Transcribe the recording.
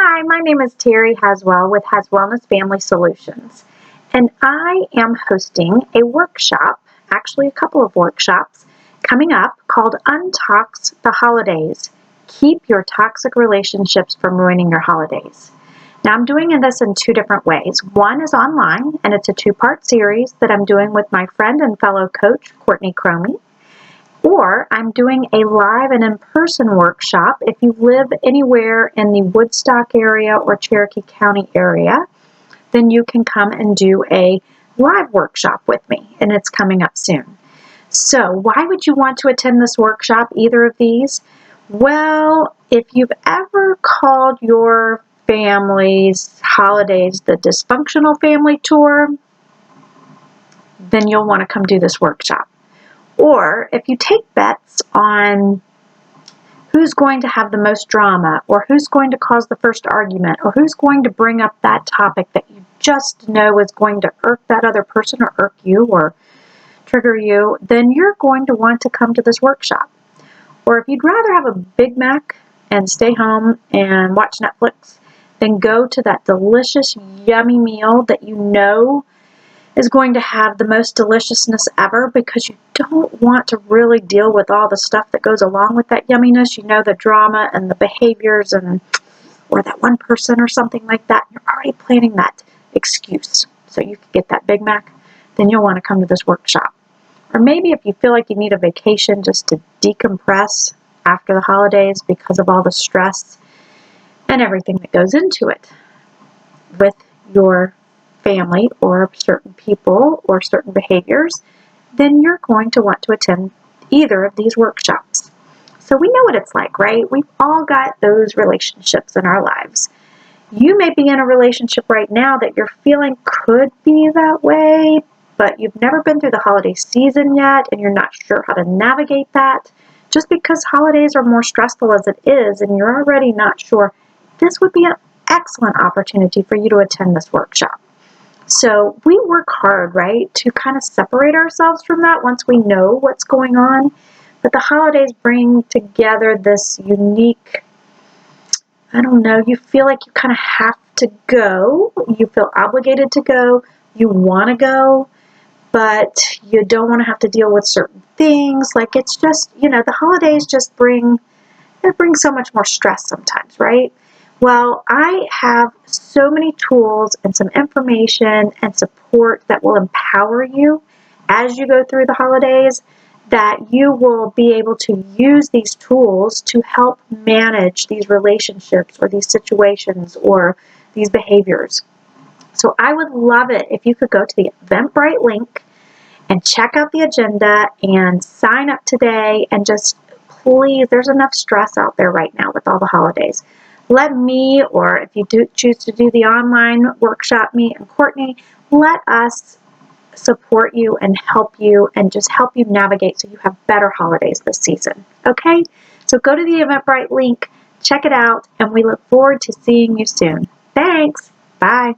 Hi, my name is Terry Haswell with hasWellness Family Solutions, and I am hosting a workshop, actually a couple of workshops, coming up called Untox the Holidays. Keep your toxic relationships from ruining your holidays. Now, I'm doing this in two different ways. One is online, and it's a two-part series that I'm doing with my friend and fellow coach, Courtney Cromie. Or I'm doing a live and in-person workshop. If you live anywhere in the Woodstock area or Cherokee County area, then you can come and do a live workshop with me, and it's coming up soon. So why would you want to attend this workshop, either of these? Well, if you've ever called your family's holidays the dysfunctional family tour, then you'll want to come do this workshop. Or if you take bets on who's going to have the most drama, or who's going to cause the first argument, or who's going to bring up that topic that you just know is going to irk that other person or irk you or trigger you, then you're going to want to come to this workshop. Or if you'd rather have a Big Mac and stay home and watch Netflix, then go to that delicious, yummy meal that you know is going to have the most deliciousness ever, because you don't want to really deal with all the stuff that goes along with that yumminess. You know, the drama and the behaviors or that one person or something like that. You're already planning that excuse so you can get that Big Mac. Then you'll want to come to this workshop. Or maybe if you feel like you need a vacation just to decompress after the holidays because of all the stress and everything that goes into it with your family or certain people or certain behaviors, then you're going to want to attend either of these workshops. So we know what it's like, right? We've all got those relationships in our lives. You may be in a relationship right now that you're feeling could be that way, but you've never been through the holiday season yet and you're not sure how to navigate that. Just because holidays are more stressful as it is and you're already not sure, this would be an excellent opportunity for you to attend this workshop. So we work hard, right, to kind of separate ourselves from that once we know what's going on. But the holidays bring together this unique, you feel like you kind of have to go. You feel obligated to go. You want to go, but you don't want to have to deal with certain things. Like, it's just, the holidays just bring so much more stress sometimes, right? Well, I have so many tools and some information and support that will empower you as you go through the holidays, that you will be able to use these tools to help manage these relationships or these situations or these behaviors. So I would love it if you could go to the Eventbrite link and check out the agenda and sign up today, and just please, there's enough stress out there right now with all the holidays. Let me, or if you do choose to do the online workshop, me and Courtney, let us support you and just help you navigate so you have better holidays this season. Okay? So go to the Eventbrite link, check it out, and we look forward to seeing you soon. Thanks. Bye.